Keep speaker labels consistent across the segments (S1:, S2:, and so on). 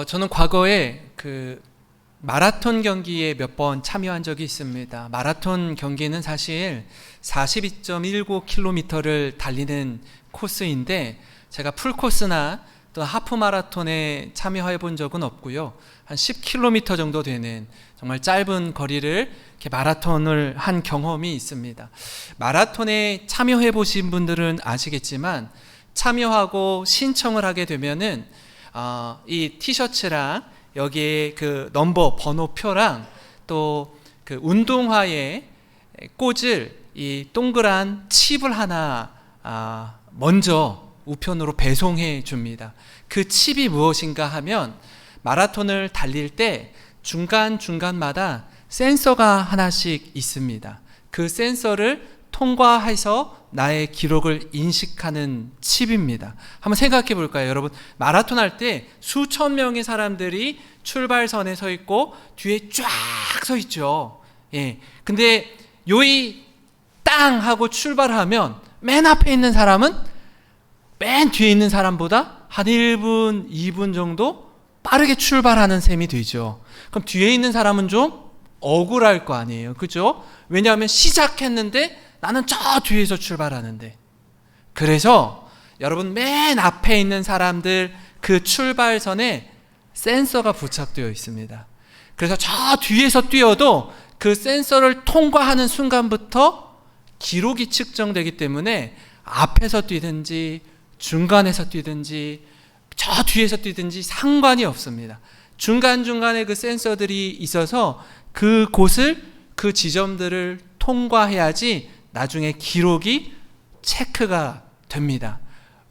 S1: 저는 과거에 마라톤 경기에 몇 번 참여한 적이 있습니다. 마라톤 경기는 사실 42.19km를 달리는 코스인데 제가 풀코스나 또 하프 마라톤에 참여해 본 적은 없고요. 한 10km 정도 되는 정말 짧은 거리를 이렇게 마라톤을 한 경험이 있습니다. 마라톤에 참여해 보신 분들은 아시겠지만 참여하고 신청을 하게 되면은 이 티셔츠랑 여기에 그 넘버 번호표랑 또 그 운동화에 꽂을 이 동그란 칩을 하나 먼저 우편으로 배송해 줍니다. 그 칩이 무엇인가 하면 마라톤을 달릴 때 중간중간마다 센서가 하나씩 있습니다. 그 센서를 통과해서 나의 기록을 인식하는 칩입니다. 한번 생각해 볼까요? 여러분, 마라톤 할 때 수천 명의 사람들이 출발선에 서 있고 뒤에 쫙 서 있죠. 예. 근데 요이 땅 하고 출발하면 맨 앞에 있는 사람은 맨 뒤에 있는 사람보다 한 1분, 2분 정도 빠르게 출발하는 셈이 되죠. 그럼 뒤에 있는 사람은 좀 억울할 거 아니에요. 그죠? 왜냐하면 시작했는데 나는 저 뒤에서 출발하는데. 그래서 여러분 맨 앞에 있는 사람들 그 출발선에 센서가 부착되어 있습니다. 그래서 저 뒤에서 뛰어도 그 센서를 통과하는 순간부터 기록이 측정되기 때문에 앞에서 뛰든지 중간에서 뛰든지 저 뒤에서 뛰든지 상관이 없습니다. 중간중간에 그 센서들이 있어서 그 곳을, 그 지점들을 통과해야지 나중에 기록이 체크가 됩니다.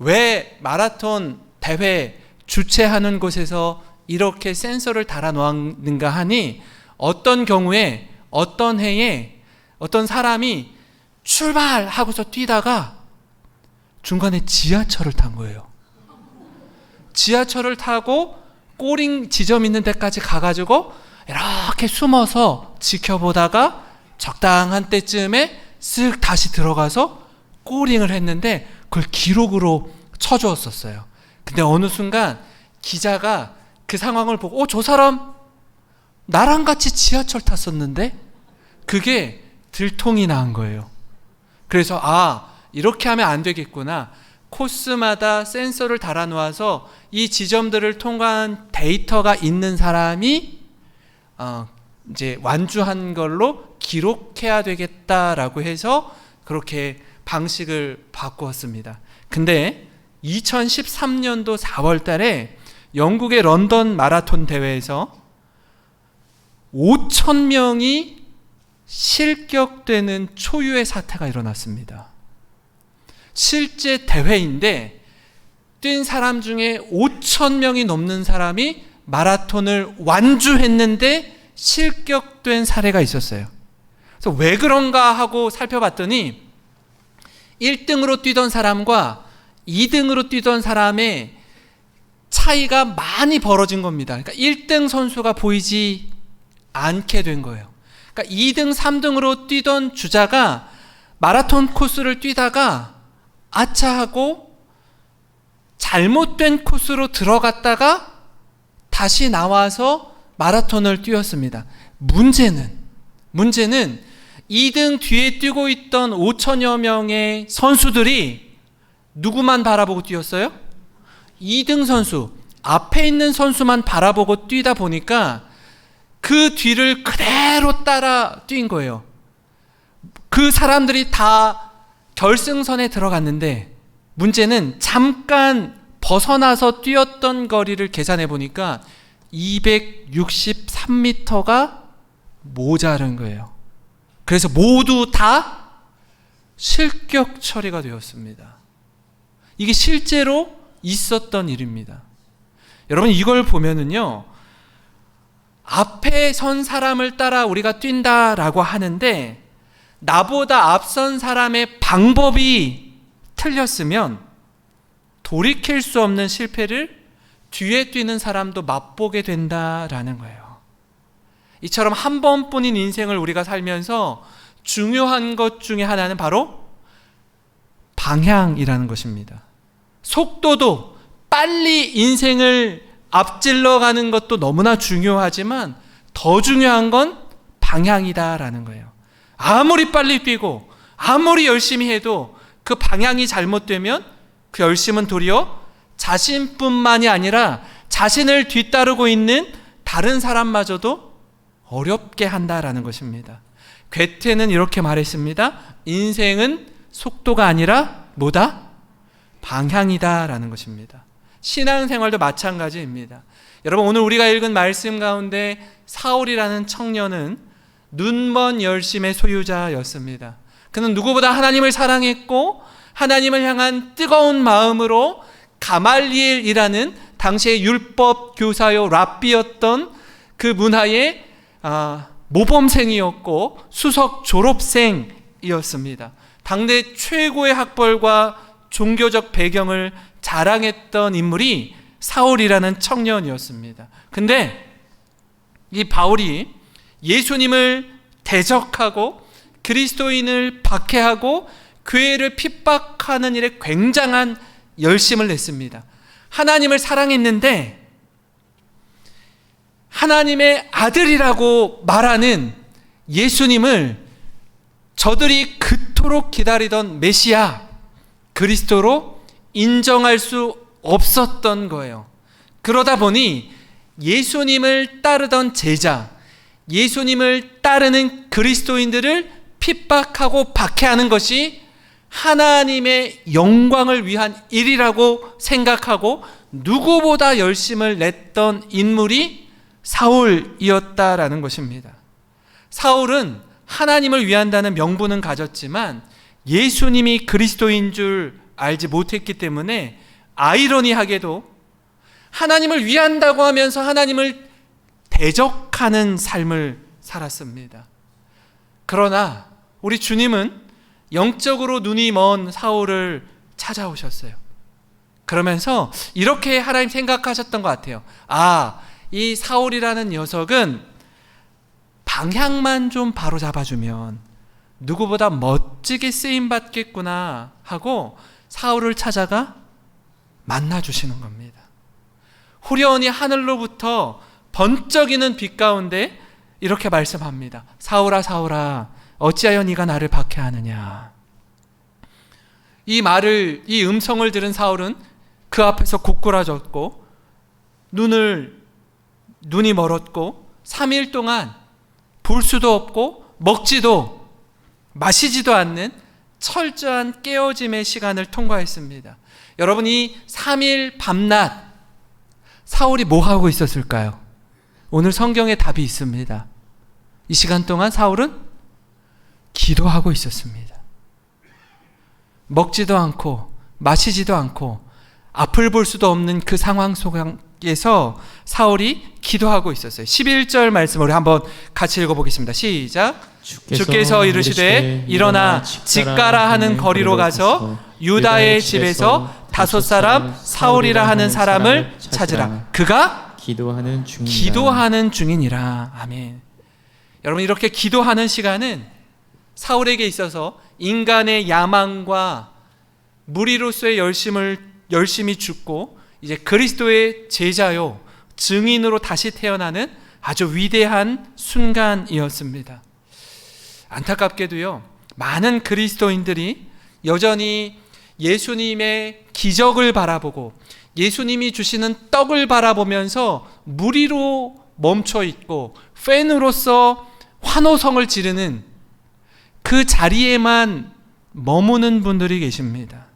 S1: 왜 마라톤 대회 주최하는 곳에서 이렇게 센서를 달아 놓았는가 하니 어떤 경우에 어떤 해에 어떤 사람이 출발하고서 뛰다가 중간에 지하철을 탄 거예요. 지하철을 타고 꼬링 지점 있는 데까지 가가지고 이렇게 숨어서 지켜보다가 적당한 때쯤에 쓱 다시 들어가서 꼬링을 했는데 그걸 기록으로 쳐주었었어요. 근데 어느 순간 기자가 그 상황을 보고 저 사람 나랑 같이 지하철 탔었는데 그게 들통이 난 거예요. 그래서 이렇게 하면 안 되겠구나. 코스마다 센서를 달아 놓아서 이 지점들을 통과한 데이터가 있는 사람이 이제 완주한 걸로 기록해야 되겠다라고 해서 그렇게 방식을 바꾸었습니다. 근데 2013년도 4월 달에 영국의 런던 마라톤 대회에서 5,000명이 실격되는 초유의 사태가 일어났습니다. 실제 대회인데 뛴 사람 중에 5,000명이 넘는 사람이 마라톤을 완주했는데 실격된 사례가 있었어요. 그래서 왜 그런가 하고 살펴봤더니 1등으로 뛰던 사람과 2등으로 뛰던 사람의 차이가 많이 벌어진 겁니다. 그러니까 1등 선수가 보이지 않게 된 거예요. 그러니까 2등, 3등으로 뛰던 주자가 마라톤 코스를 뛰다가 아차 하고 잘못된 코스로 들어갔다가 다시 나와서 마라톤을 뛰었습니다. 문제는 2등 뒤에 뛰고 있던 5천여 명의 선수들이 누구만 바라보고 뛰었어요? 2등 선수, 앞에 있는 선수만 바라보고 뛰다 보니까 그 뒤를 그대로 따라 뛴 거예요. 그 사람들이 다 결승선에 들어갔는데 문제는 잠깐 벗어나서 뛰었던 거리를 계산해 보니까 263m가 모자른 거예요. 그래서 모두 다 실격 처리가 되었습니다. 이게 실제로 있었던 일입니다. 여러분, 이걸 보면은요, 앞에 선 사람을 따라 우리가 뛴다라고 하는데 나보다 앞선 사람의 방법이 틀렸으면 돌이킬 수 없는 실패를 뒤에 뛰는 사람도 맛보게 된다라는 거예요. 이처럼 한 번뿐인 인생을 우리가 살면서 중요한 것 중에 하나는 바로 방향이라는 것입니다. 속도도 빨리 인생을 앞질러 가는 것도 너무나 중요하지만 더 중요한 건 방향이다라는 거예요. 아무리 빨리 뛰고 아무리 열심히 해도 그 방향이 잘못되면 그 열심은 도리어 자신뿐만이 아니라 자신을 뒤따르고 있는 다른 사람마저도 어렵게 한다라는 것입니다. 괴테는 이렇게 말했습니다. 인생은 속도가 아니라 뭐다? 방향이다라는 것입니다. 신앙생활도 마찬가지입니다. 여러분, 오늘 우리가 읽은 말씀 가운데 사울이라는 청년은 눈먼 열심의 소유자였습니다. 그는 누구보다 하나님을 사랑했고 하나님을 향한 뜨거운 마음으로 가말리엘이라는 당시의 율법 교사요 랍비였던 그 문화의 모범생이었고 수석 졸업생이었습니다. 당대 최고의 학벌과 종교적 배경을 자랑했던 인물이 사울이라는 청년이었습니다. 근데 이 바울이 예수님을 대적하고 그리스도인을 박해하고 교회를 핍박하는 일에 굉장한 열심을 냈습니다. 하나님을 사랑했는데 하나님의 아들이라고 말하는 예수님을 저들이 그토록 기다리던 메시아 그리스도로 인정할 수 없었던 거예요. 그러다 보니 예수님을 따르던 제자, 예수님을 따르는 그리스도인들을 핍박하고 박해하는 것이 하나님의 영광을 위한 일이라고 생각하고 누구보다 열심을 냈던 인물이 사울이었다라는 것입니다. 사울은 하나님을 위한다는 명분은 가졌지만 예수님이 그리스도인 줄 알지 못했기 때문에 아이러니하게도 하나님을 위한다고 하면서 하나님을 대적하는 삶을 살았습니다. 그러나 우리 주님은 영적으로 눈이 먼 사울을 찾아오셨어요. 그러면서 이렇게 하나님 생각하셨던 것 같아요. 이 사울이라는 녀석은 방향만 좀 바로 잡아주면 누구보다 멋지게 쓰임받겠구나 하고 사울을 찾아가 만나주시는 겁니다. 후련히 하늘로부터 번쩍이는 빛 가운데 이렇게 말씀합니다. 사울아 사울아 어찌하여 네가 나를 박해하느냐. 이 음성을 들은 사울은 그 앞에서 고꾸라졌고 눈이 멀었고 3일 동안 볼 수도 없고 먹지도 마시지도 않는 철저한 깨어짐의 시간을 통과했습니다. 여러분, 이 3일 밤낮 사울이 뭐 하고 있었을까요? 오늘 성경에 답이 있습니다. 이 시간 동안 사울은 기도하고 있었습니다. 먹지도 않고 마시지도 않고 앞을 볼 수도 없는 그 상황 속에서 사울이 기도하고 있었어요. 11절 말씀을 우리 한번 같이 읽어보겠습니다. 시작. 주께서 이르시되 일어나 직가라 하는 거리로 가서 유다의 집에서 5 사울이라 하는 사람을 찾으라. 그가 기도하는 중이니라. 아멘. 여러분, 이렇게 기도하는 시간은 사울에게 있어서 인간의 야망과 무리로서의 열심히 죽고 이제 그리스도의 제자요 증인으로 다시 태어나는 아주 위대한 순간이었습니다. 안타깝게도요, 많은 그리스도인들이 여전히 예수님의 기적을 바라보고 예수님이 주시는 떡을 바라보면서 무리로 멈춰 있고 팬으로서 환호성을 지르는 그 자리에만 머무는 분들이 계십니다.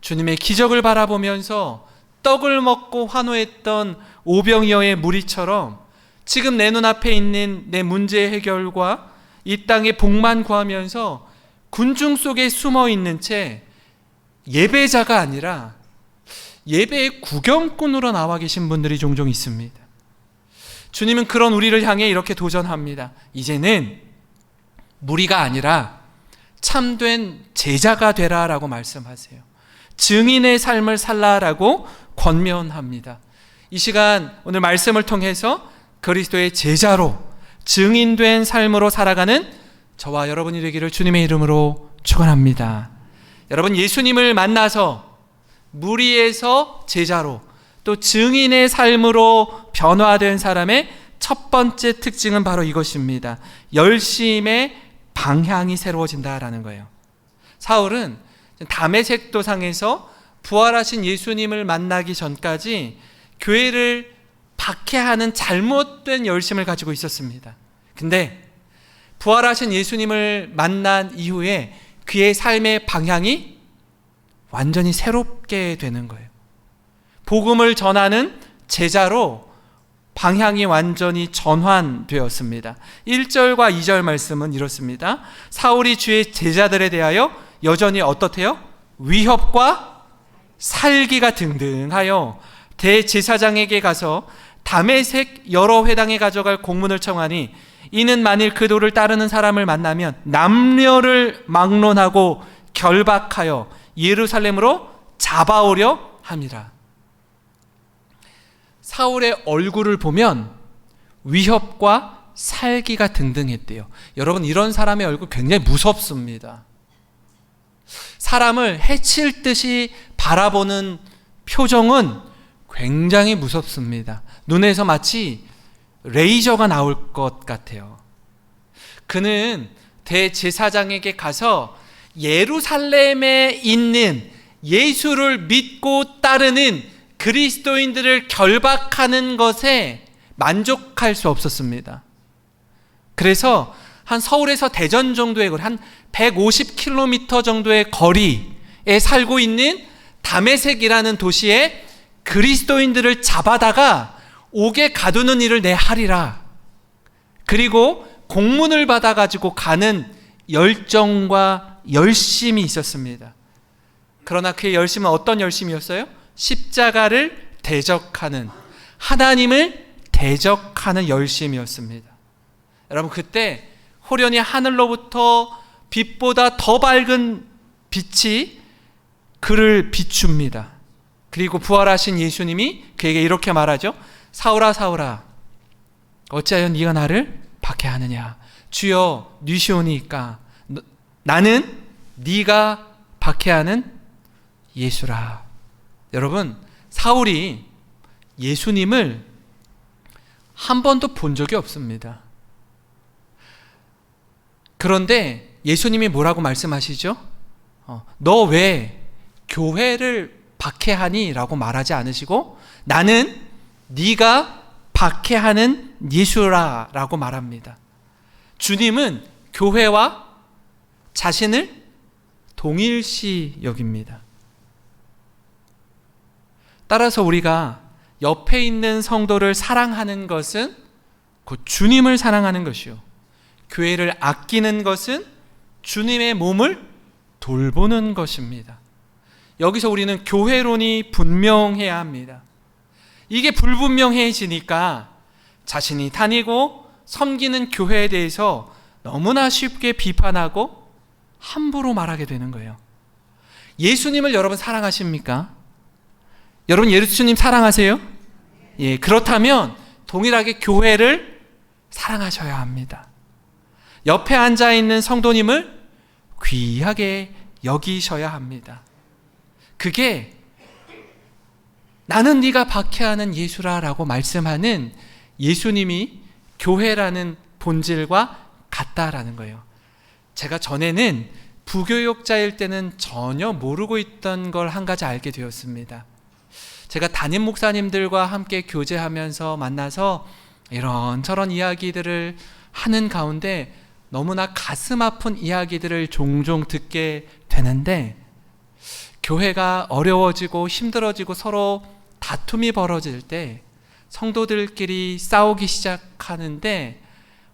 S1: 주님의 기적을 바라보면서 떡을 먹고 환호했던 오병이어의 무리처럼 지금 내 눈앞에 있는 내 문제 해결과 이 땅의 복만 구하면서 군중 속에 숨어 있는 채 예배자가 아니라 예배의 구경꾼으로 나와 계신 분들이 종종 있습니다. 주님은 그런 우리를 향해 이렇게 도전합니다. 이제는 무리가 아니라 참된 제자가 되라라고 말씀하세요. 증인의 삶을 살라라고 권면합니다. 이 시간 오늘 말씀을 통해서 그리스도의 제자로 증인된 삶으로 살아가는 저와 여러분이 되기를 주님의 이름으로 축원합니다. 여러분, 예수님을 만나서 무리에서 제자로 또 증인의 삶으로 변화된 사람의 첫 번째 특징은 바로 이것입니다. 열심의 방향이 새로워진다라는 거예요. 사울은 다메섹 도상에서 부활하신 예수님을 만나기 전까지 교회를 박해하는 잘못된 열심을 가지고 있었습니다. 근데 부활하신 예수님을 만난 이후에 그의 삶의 방향이 완전히 새롭게 되는 거예요. 복음을 전하는 제자로 방향이 완전히 전환되었습니다. 1절과 2절 말씀은 이렇습니다. 사울이 주의 제자들에 대하여 여전히 어떻대요? 위협과 살기가 등등하여 대제사장에게 가서 다메섹 여러 회당에 가져갈 공문을 청하니 이는 만일 그 도를 따르는 사람을 만나면 남녀를 막론하고 결박하여 예루살렘으로 잡아오려 함이라. 사울의 얼굴을 보면 위협과 살기가 등등했대요. 여러분, 이런 사람의 얼굴 굉장히 무섭습니다. 사람을 해칠 듯이 바라보는 표정은 굉장히 무섭습니다. 눈에서 마치 레이저가 나올 것 같아요. 그는 대제사장에게 가서 예루살렘에 있는 예수를 믿고 따르는 그리스도인들을 결박하는 것에 만족할 수 없었습니다. 그래서 한 서울에서 대전 정도의 거리, 한 150km 정도의 거리에 살고 있는 다메섹이라는 도시에 그리스도인들을 잡아다가 옥에 가두는 일을 내 하리라. 그리고 공문을 받아가지고 가는 열정과 열심이 있었습니다. 그러나 그의 열심은 어떤 열심이었어요? 십자가를 대적하는, 하나님을 대적하는 열심이었습니다. 여러분, 그때 호련히 하늘로부터 빛보다 더 밝은 빛이 그를 비춥니다. 그리고 부활하신 예수님이 그에게 이렇게 말하죠. 사울아 사울아, 어찌하여 네가 나를 박해하느냐. 주여 니시오니까 나는 네가 박해하는 예수라. 여러분, 사울이 예수님을 한 번도 본 적이 없습니다. 그런데 예수님이 뭐라고 말씀하시죠? 너 왜 교회를 박해하니? 라고 말하지 않으시고 나는 네가 박해하는 예수라 라고 말합니다. 주님은 교회와 자신을 동일시 여깁니다. 따라서 우리가 옆에 있는 성도를 사랑하는 것은 곧 주님을 사랑하는 것이요, 교회를 아끼는 것은 주님의 몸을 돌보는 것입니다. 여기서 우리는 교회론이 분명해야 합니다. 이게 불분명해지니까 자신이 다니고 섬기는 교회에 대해서 너무나 쉽게 비판하고 함부로 말하게 되는 거예요. 예수님을 여러분 사랑하십니까? 여러분 예수님 사랑하세요? 예, 그렇다면 동일하게 교회를 사랑하셔야 합니다. 옆에 앉아있는 성도님을 귀하게 여기셔야 합니다. 그게 나는 네가 박해하는 예수라 라고 말씀하는 예수님이 교회라는 본질과 같다라는 거예요. 제가 전에는 부교육자일 때는 전혀 모르고 있던 걸 한 가지 알게 되었습니다. 제가 담임 목사님들과 함께 교제하면서 만나서 이런저런 이야기들을 하는 가운데 너무나 가슴 아픈 이야기들을 종종 듣게 되는데, 교회가 어려워지고 힘들어지고 서로 다툼이 벌어질 때 성도들끼리 싸우기 시작하는데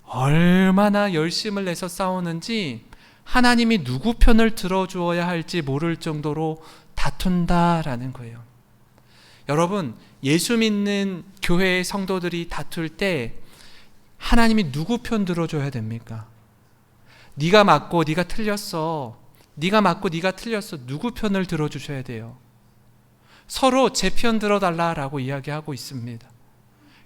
S1: 얼마나 열심을 내서 싸우는지 하나님이 누구 편을 들어주어야 할지 모를 정도로 다툰다라는 거예요. 여러분, 예수 믿는 교회의 성도들이 다툴 때 하나님이 누구 편 들어줘야 됩니까? 네가 맞고 네가 틀렸어. 네가 맞고 네가 틀렸어. 누구 편을 들어주셔야 돼요? 서로 제 편 들어달라라고 이야기하고 있습니다.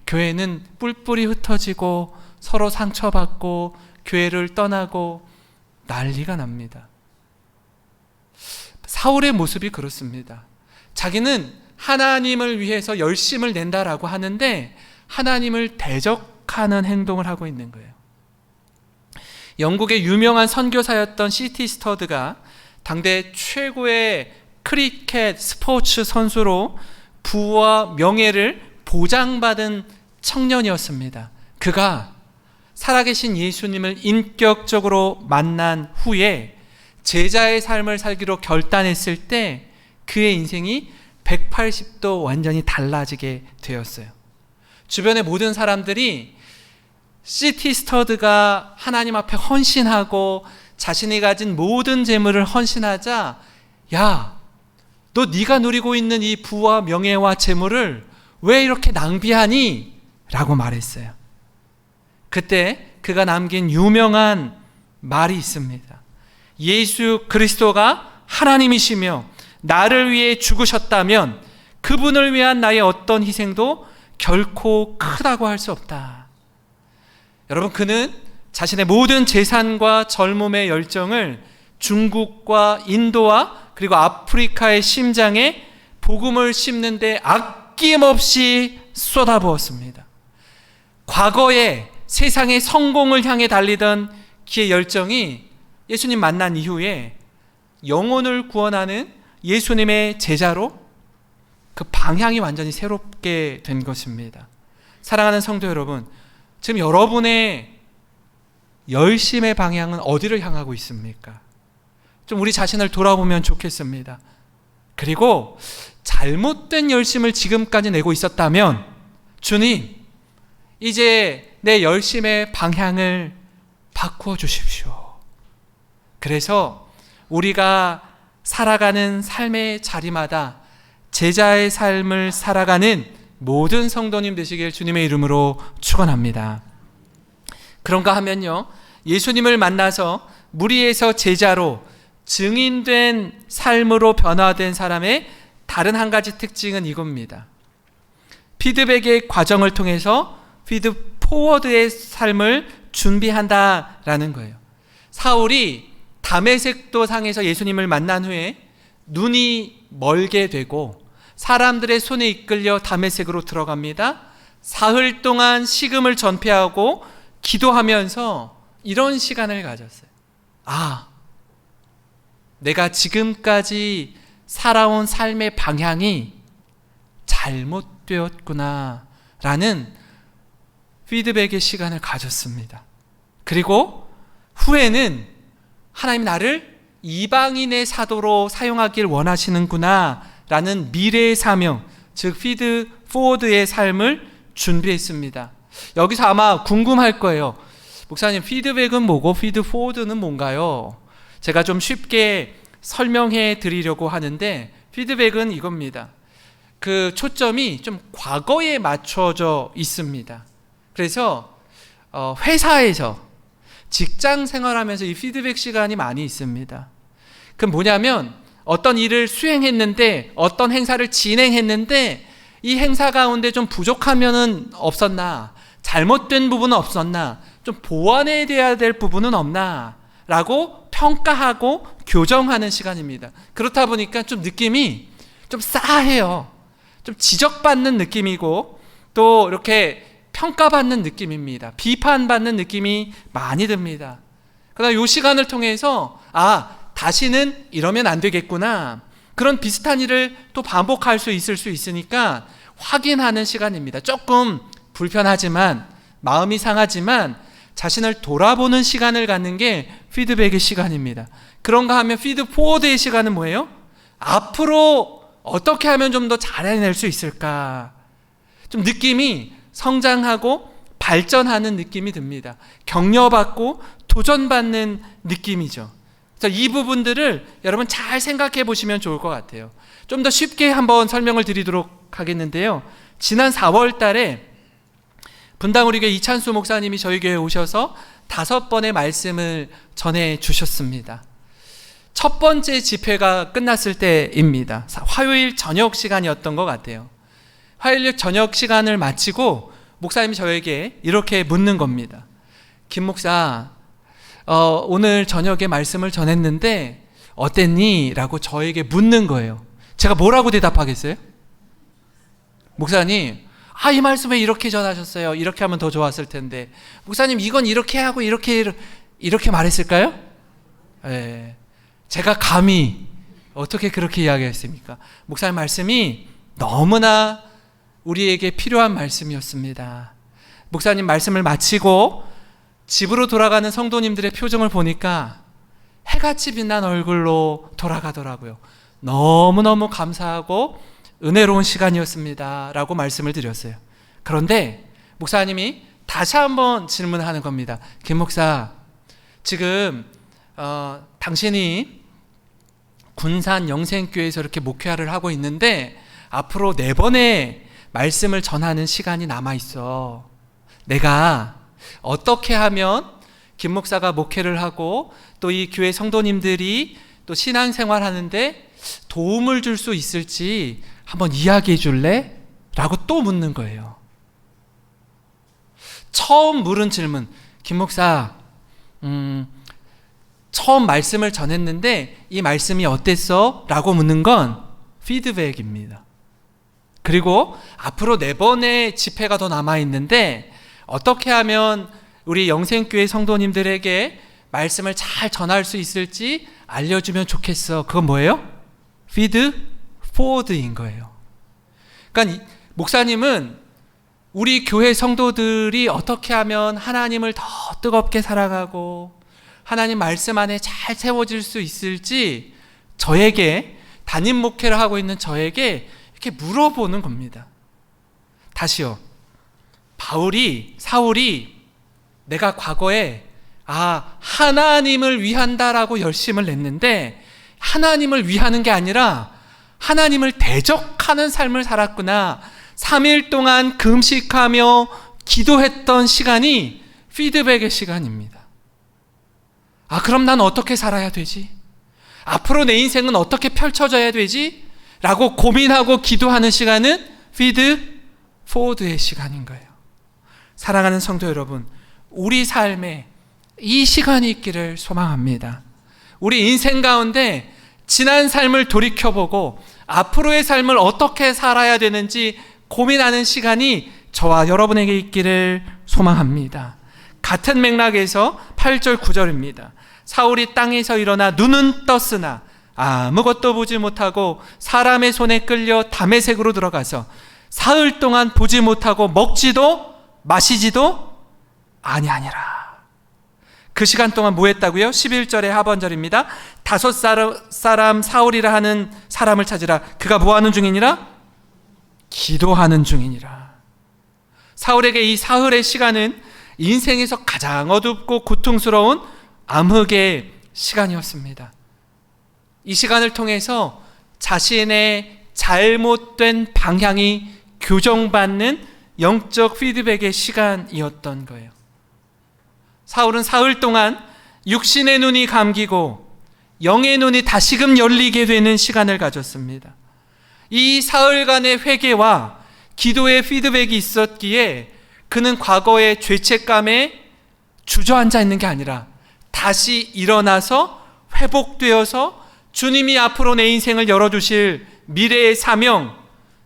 S1: 교회는 뿔뿔이 흩어지고 서로 상처받고 교회를 떠나고 난리가 납니다. 사울의 모습이 그렇습니다. 자기는 하나님을 위해서 열심을 낸다라고 하는데 하나님을 대적하는 행동을 하고 있는 거예요. 영국의 유명한 선교사였던 C.T. 스터드가 당대 최고의 크리켓 스포츠 선수로 부와 명예를 보장받은 청년이었습니다. 그가 살아계신 예수님을 인격적으로 만난 후에 제자의 삶을 살기로 결단했을 때 그의 인생이 180도 완전히 달라지게 되었어요. 주변의 모든 사람들이 C.T. 스터드가 하나님 앞에 헌신하고 자신이 가진 모든 재물을 헌신하자, 야, 너 네가 누리고 있는 이 부와 명예와 재물을 왜 이렇게 낭비하니? 라고 말했어요. 그때 그가 남긴 유명한 말이 있습니다. 예수 그리스도가 하나님이시며 나를 위해 죽으셨다면 그분을 위한 나의 어떤 희생도 결코 크다고 할 수 없다. 여러분, 그는 자신의 모든 재산과 젊음의 열정을 중국과 인도와 그리고 아프리카의 심장에 복음을 심는 데 아낌없이 쏟아부었습니다. 과거에 세상의 성공을 향해 달리던 그의 열정이 예수님 만난 이후에 영혼을 구원하는 예수님의 제자로 그 방향이 완전히 새롭게 된 것입니다. 사랑하는 성도 여러분, 지금 여러분의 열심의 방향은 어디를 향하고 있습니까? 좀 우리 자신을 돌아보면 좋겠습니다. 그리고 잘못된 열심을 지금까지 내고 있었다면 주님, 이제 내 열심의 방향을 바꾸어 주십시오. 그래서 우리가 살아가는 삶의 자리마다 제자의 삶을 살아가는 모든 성도님 되시길 주님의 이름으로 축원합니다. 그런가 하면요, 예수님을 만나서 무리에서 제자로 증인된 삶으로 변화된 사람의 다른 한 가지 특징은 이겁니다. 피드백의 과정을 통해서 피드포워드의 삶을 준비한다라는 거예요. 사울이 다메섹도 상에서 예수님을 만난 후에 눈이 멀게 되고 사람들의 손에 이끌려 다메섹으로 들어갑니다. 사흘 동안 식음을 전폐하고 기도하면서 이런 시간을 가졌어요. 아, 내가 지금까지 살아온 삶의 방향이 잘못되었구나 라는 피드백의 시간을 가졌습니다. 그리고 후에는 하나님 나를 이방인의 사도로 사용하길 원하시는구나 라는 미래의 사명, 즉 피드 포워드의 삶을 준비했습니다. 여기서 아마 궁금할 거예요. 목사님, 피드백은 뭐고 피드 포워드는 뭔가요? 제가 좀 쉽게 설명해 드리려고 하는데 피드백은 이겁니다. 그 초점이 좀 과거에 맞춰져 있습니다. 그래서 회사에서 직장 생활하면서 이 피드백 시간이 많이 있습니다. 그럼 뭐냐면 어떤 일을 수행했는데 어떤 행사를 진행했는데 이 행사 가운데 좀 부족하면은 없었나, 잘못된 부분은 없었나, 좀 보완해야 될 부분은 없나 라고 평가하고 교정하는 시간입니다. 그렇다 보니까 좀 느낌이 좀 싸해요. 좀 지적받는 느낌이고 또 이렇게 평가받는 느낌입니다. 비판받는 느낌이 많이 듭니다. 그러나 이 시간을 통해서 다시는 이러면 안 되겠구나, 그런 비슷한 일을 또 반복할 수 있을 수 있으니까 확인하는 시간입니다. 조금 불편하지만 마음이 상하지만 자신을 돌아보는 시간을 갖는 게 피드백의 시간입니다. 그런가 하면 피드 포워드의 시간은 뭐예요? 앞으로 어떻게 하면 좀 더 잘해낼 수 있을까, 좀 느낌이 성장하고 발전하는 느낌이 듭니다. 격려받고 도전받는 느낌이죠. 그래서 이 부분들을 여러분 잘 생각해 보시면 좋을 것 같아요. 좀 더 쉽게 한번 설명을 드리도록 하겠는데요, 지난 4월 달에 분당 우리 교회 이찬수 목사님이 저희 교회에 오셔서 5번의 말씀을 전해 주셨습니다. 첫 번째 집회가 끝났을 때입니다. 화요일 저녁 시간이었던 것 같아요. 화요일 저녁 시간을 마치고 목사님이 저에게 이렇게 묻는 겁니다. 김 목사, 오늘 저녁에 말씀을 전했는데 어땠니? 라고 저에게 묻는 거예요. 제가 뭐라고 대답하겠어요? 목사님, 이 말씀에 이렇게 전하셨어요. 이렇게 하면 더 좋았을 텐데. 목사님, 이건 이렇게 하고 이렇게 말했을까요? 예. 제가 감히 어떻게 그렇게 이야기했습니까? 목사님 말씀이 너무나 우리에게 필요한 말씀이었습니다. 목사님 말씀을 마치고 집으로 돌아가는 성도님들의 표정을 보니까 해같이 빛난 얼굴로 돌아가더라고요. 너무너무 감사하고 은혜로운 시간이었습니다 라고 말씀을 드렸어요. 그런데 목사님이 다시 한번 질문하는 겁니다. 김 목사, 지금 당신이 군산 영생교회에서 이렇게 목회를 하고 있는데 앞으로 4번의 말씀을 전하는 시간이 남아있어. 내가 어떻게 하면 김 목사가 목회를 하고 또 이 교회 성도님들이 또 신앙생활 하는데 도움을 줄 수 있을지 한번 이야기해 줄래? 라고 또 묻는 거예요. 처음 물은 질문, 김 목사, 처음 말씀을 전했는데 이 말씀이 어땠어? 라고 묻는 건 피드백입니다. 그리고 앞으로 4번의 집회가 더 남아있는데 어떻게 하면 우리 영생교회 성도님들에게 말씀을 잘 전할 수 있을지 알려주면 좋겠어. 그건 뭐예요? 피드 포워드인 거예요. 그러니까 목사님은 우리 교회 성도들이 어떻게 하면 하나님을 더 뜨겁게 사랑하고 하나님 말씀 안에 잘 세워질 수 있을지 저에게, 담임 목회를 하고 있는 저에게 이렇게 물어보는 겁니다. 다시요. 사울이 내가 과거에 하나님을 위한다라고 열심을 냈는데 하나님을 위하는 게 아니라 하나님을 대적하는 삶을 살았구나. 3일 동안 금식하며 기도했던 시간이 피드백의 시간입니다. 그럼 난 어떻게 살아야 되지? 앞으로 내 인생은 어떻게 펼쳐져야 되지? 라고 고민하고 기도하는 시간은 피드 포워드의 시간인 거예요. 사랑하는 성도 여러분, 우리 삶에 이 시간이 있기를 소망합니다. 우리 인생 가운데 지난 삶을 돌이켜보고 앞으로의 삶을 어떻게 살아야 되는지 고민하는 시간이 저와 여러분에게 있기를 소망합니다. 같은 맥락에서 8절 9절입니다. 사울이 땅에서 일어나 눈은 떴으나 아무것도 보지 못하고 사람의 손에 끌려 다메섹으로 들어가서 사흘 동안 보지 못하고 먹지도 마시지도 아니하니라. 그 시간 동안 뭐 했다고요? 11절의 하반절입니다. 5 사울이라 하는 사람을 찾으라. 그가 뭐 하는 중이니라? 기도하는 중이니라. 사울에게 이 사흘의 시간은 인생에서 가장 어둡고 고통스러운 암흑의 시간이었습니다. 이 시간을 통해서 자신의 잘못된 방향이 교정받는 영적 피드백의 시간이었던 거예요. 사울은 사흘 동안 육신의 눈이 감기고 영의 눈이 다시금 열리게 되는 시간을 가졌습니다. 이 사흘간의 회개와 기도의 피드백이 있었기에 그는 과거의 죄책감에 주저앉아 있는 게 아니라 다시 일어나서 회복되어서 주님이 앞으로 내 인생을 열어주실 미래의 사명,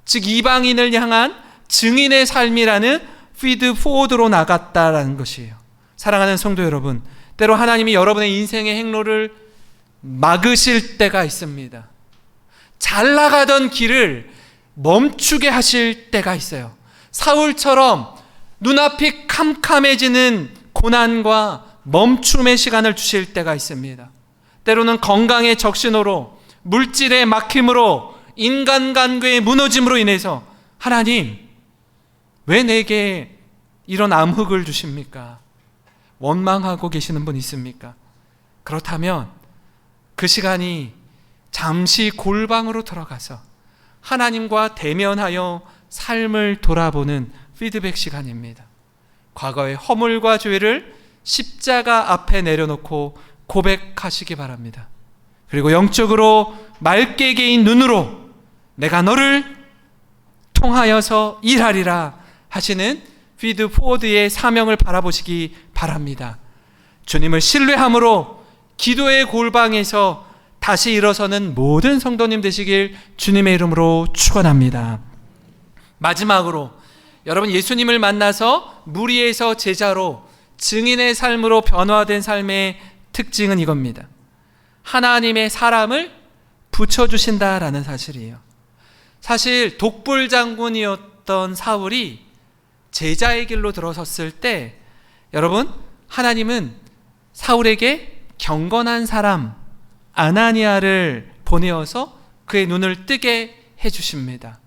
S1: 즉 이방인을 향한 증인의 삶이라는 피드 포워드로 나갔다라는 것이에요. 사랑하는 성도 여러분, 때로 하나님이 여러분의 인생의 행로를 막으실 때가 있습니다. 잘 나가던 길을 멈추게 하실 때가 있어요. 사울처럼 눈앞이 캄캄해지는 고난과 멈춤의 시간을 주실 때가 있습니다. 때로는 건강의 적신호로, 물질의 막힘으로, 인간관계의 무너짐으로 인해서 하나님, 왜 내게 이런 암흑을 주십니까? 원망하고 계시는 분 있습니까? 그렇다면 그 시간이 잠시 골방으로 들어가서 하나님과 대면하여 삶을 돌아보는 피드백 시간입니다. 과거의 허물과 죄를 십자가 앞에 내려놓고 고백하시기 바랍니다. 그리고 영적으로 맑게 개인 눈으로 내가 너를 통하여서 일하리라 하시는 피드 포워드의 사명을 바라보시기 바랍니다. 주님을 신뢰함으로 기도의 골방에서 다시 일어서는 모든 성도님 되시길 주님의 이름으로 축원합니다. 마지막으로 여러분, 예수님을 만나서 무리에서 제자로 증인의 삶으로 변화된 삶의 특징은 이겁니다. 하나님의 사람을 붙여주신다라는 사실이에요. 사실 독불 장군이었던 사울이 제자의 길로 들어섰을 때 여러분, 하나님은 사울에게 경건한 사람 아나니아를 보내어서 그의 눈을 뜨게 해주십니다.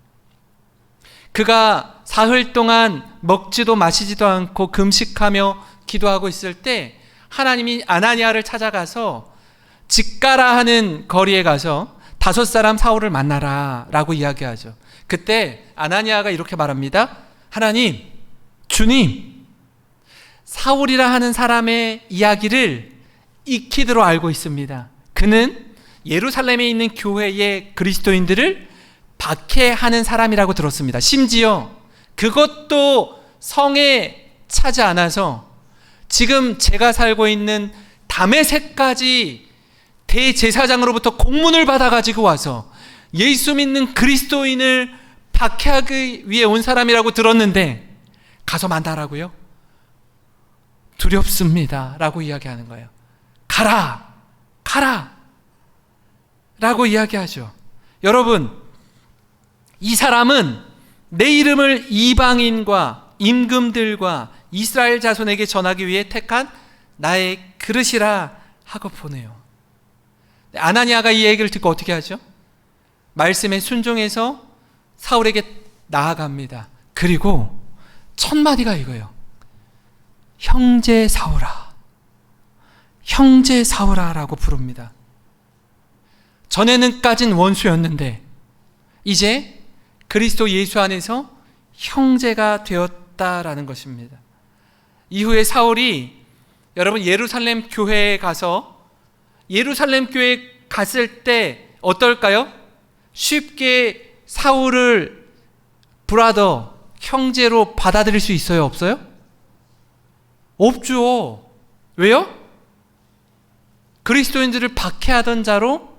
S1: 그가 사흘 동안 먹지도 마시지도 않고 금식하며 기도하고 있을 때 하나님이 아나니아를 찾아가서 직가라 하는 거리에 가서 5사람 사울을 만나라 라고 이야기하죠. 그때 아나니아가 이렇게 말합니다. 하나님, 주님, 사울이라 하는 사람의 이야기를 익히도록 알고 있습니다. 그는 예루살렘에 있는 교회의 그리스도인들을 박해하는 사람이라고 들었습니다. 심지어 그것도 성에 차지 않아서 지금 제가 살고 있는 다메섹까지 대제사장으로부터 공문을 받아가지고 와서 예수 믿는 그리스도인을 박해하기 위해 온 사람이라고 들었는데 가서 만나라고요? 두렵습니다 라고 이야기하는 거예요. 가라! 가라! 라고 이야기하죠. 여러분, 이 사람은 내 이름을 이방인과 임금들과 이스라엘 자손에게 전하기 위해 택한 나의 그릇이라 하고 보내요. 아나니아가 이 얘기를 듣고 어떻게 하죠? 말씀에 순종해서 사울에게 나아갑니다. 그리고 첫 마디가 이거예요. 형제 사울아, 형제 사울아 라고 부릅니다. 전에는까진 원수였는데 이제 그리스도 예수 안에서 형제가 되었다라는 것입니다. 이후에 사울이 여러분 예루살렘 교회에 가서 예루살렘 교회에 갔을 때 어떨까요? 쉽게 사울을 브라더, 형제로 받아들일 수 있어요? 없어요? 없죠. 왜요? 그리스도인들을 박해하던 자로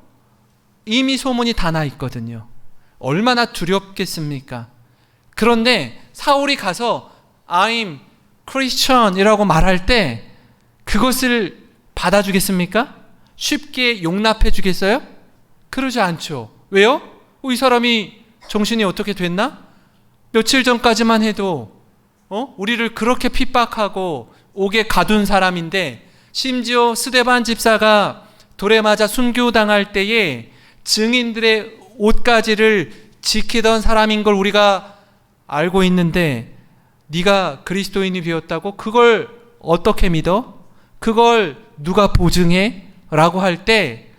S1: 이미 소문이 다 나 있거든요. 얼마나 두렵겠습니까? 그런데 사울이 가서 I'm Christian 이라고 말할 때 그것을 받아주겠습니까? 쉽게 용납해 주겠어요? 그러지 않죠. 왜요? 이 사람이 정신이 어떻게 됐나? 며칠 전까지만 해도 우리를 그렇게 핍박하고 옥에 가둔 사람인데, 심지어 스데반 집사가 돌에 맞아 순교당할 때에 증인들의 옷가지를 지키던 사람인 걸 우리가 알고 있는데 네가 그리스도인이 되었다고? 그걸 어떻게 믿어? 그걸 누가 보증해? 라고 할 때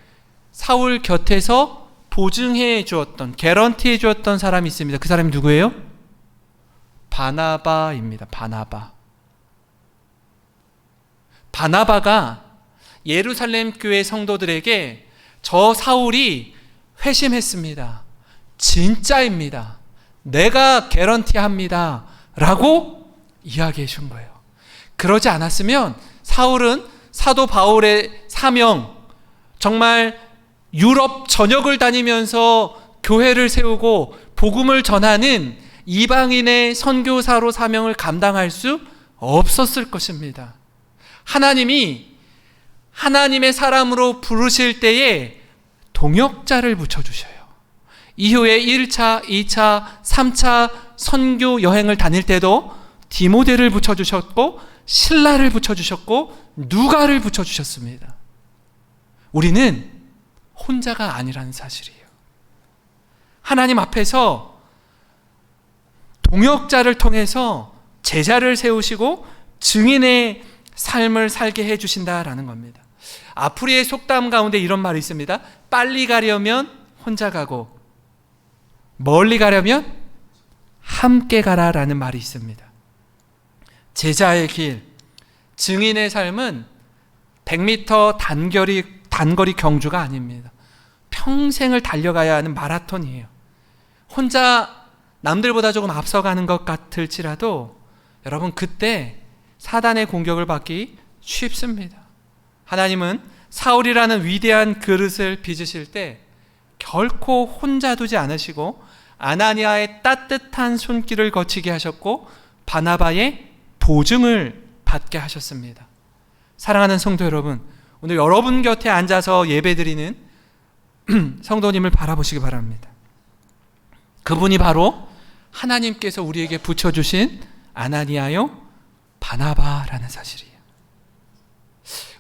S1: 사울 곁에서 보증해 주었던, 개런티해 주었던 사람이 있습니다. 그 사람이 누구예요? 바나바입니다. 바나바가 예루살렘 교회 성도들에게 저 사울이 회심했습니다, 진짜입니다, 내가 개런티합니다 라고 이야기해 준 거예요. 그러지 않았으면 사울은 사도 바울의 사명, 정말 유럽 전역을 다니면서 교회를 세우고 복음을 전하는 이방인의 선교사로 사명을 감당할 수 없었을 것입니다. 하나님이 하나님의 사람으로 부르실 때에 동역자를 붙여주셔요. 이후에 1차, 2차, 3차 선교 여행을 다닐 때도 디모데를 붙여주셨고 실라를 붙여주셨고 누가를 붙여주셨습니다. 우리는 혼자가 아니라는 사실이에요. 하나님 앞에서 동역자를 통해서 제자를 세우시고 증인의 삶을 살게 해주신다라는 겁니다. 아프리의 속담 가운데 이런 말이 있습니다. 빨리 가려면 혼자 가고 멀리 가려면 함께 가라라는 말이 있습니다. 제자의 길, 증인의 삶은 100m 단거리 경주가 아닙니다. 평생을 달려가야 하는 마라톤이에요. 혼자 남들보다 조금 앞서가는 것 같을지라도 여러분, 그때 사단의 공격을 받기 쉽습니다. 하나님은 사울이라는 위대한 그릇을 빚으실 때 결코 혼자 두지 않으시고 아나니아의 따뜻한 손길을 거치게 하셨고 바나바의 보증을 받게 하셨습니다. 사랑하는 성도 여러분, 오늘 여러분 곁에 앉아서 예배드리는 성도님을 바라보시기 바랍니다. 그분이 바로 하나님께서 우리에게 붙여주신 아나니아요 바나바라는 사실이에요.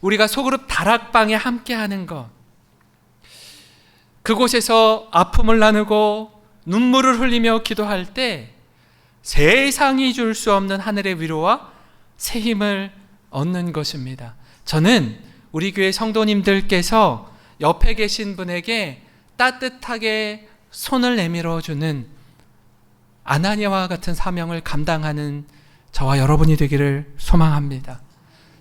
S1: 우리가 소그룹 다락방에 함께하는 것, 그곳에서 아픔을 나누고 눈물을 흘리며 기도할 때 세상이 줄 수 없는 하늘의 위로와 새 힘을 얻는 것입니다. 저는 우리 교회 성도님들께서 옆에 계신 분에게 따뜻하게 손을 내밀어 주는 아나니아와 같은 사명을 감당하는 저와 여러분이 되기를 소망합니다.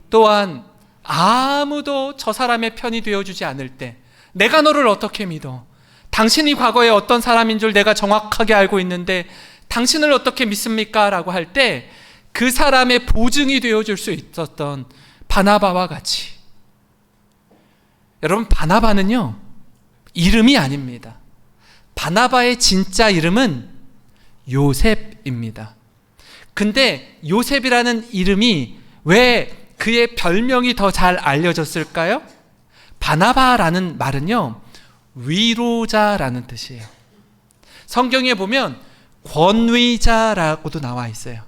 S1: 또한 아무도 저 사람의 편이 되어주지 않을 때 내가 너를 어떻게 믿어? 당신이 과거에 어떤 사람인 줄 내가 정확하게 알고 있는데 당신을 어떻게 믿습니까? 라고 할 때 그 사람의 보증이 되어줄 수 있었던 바나바와 같이, 여러분, 바나바는요 이름이 아닙니다. 바나바의 진짜 이름은 요셉입니다. 근데 요셉이라는 이름이 왜 그의 별명이 더 잘 알려졌을까요? 바나바라는 말은요 위로자라는 뜻이에요. 성경에 보면 권위자라고도 나와 있어요.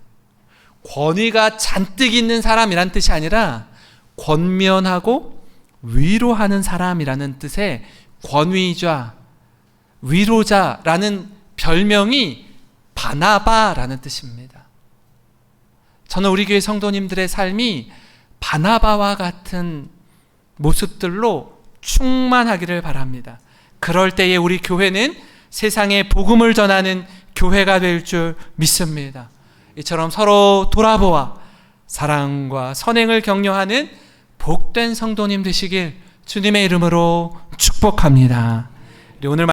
S1: 권위가 잔뜩 있는 사람이란 뜻이 아니라 권면하고 위로하는 사람이라는 뜻의 권위자, 위로자라는 별명이 바나바라는 뜻입니다. 저는 우리 교회 성도님들의 삶이 바나바와 같은 모습들로 충만하기를 바랍니다. 그럴 때에 우리 교회는 세상에 복음을 전하는 교회가 될 줄 믿습니다. 이처럼 서로 돌아보아 사랑과 선행을 격려하는 복된 성도님 되시길 주님의 이름으로 축복합니다. 오늘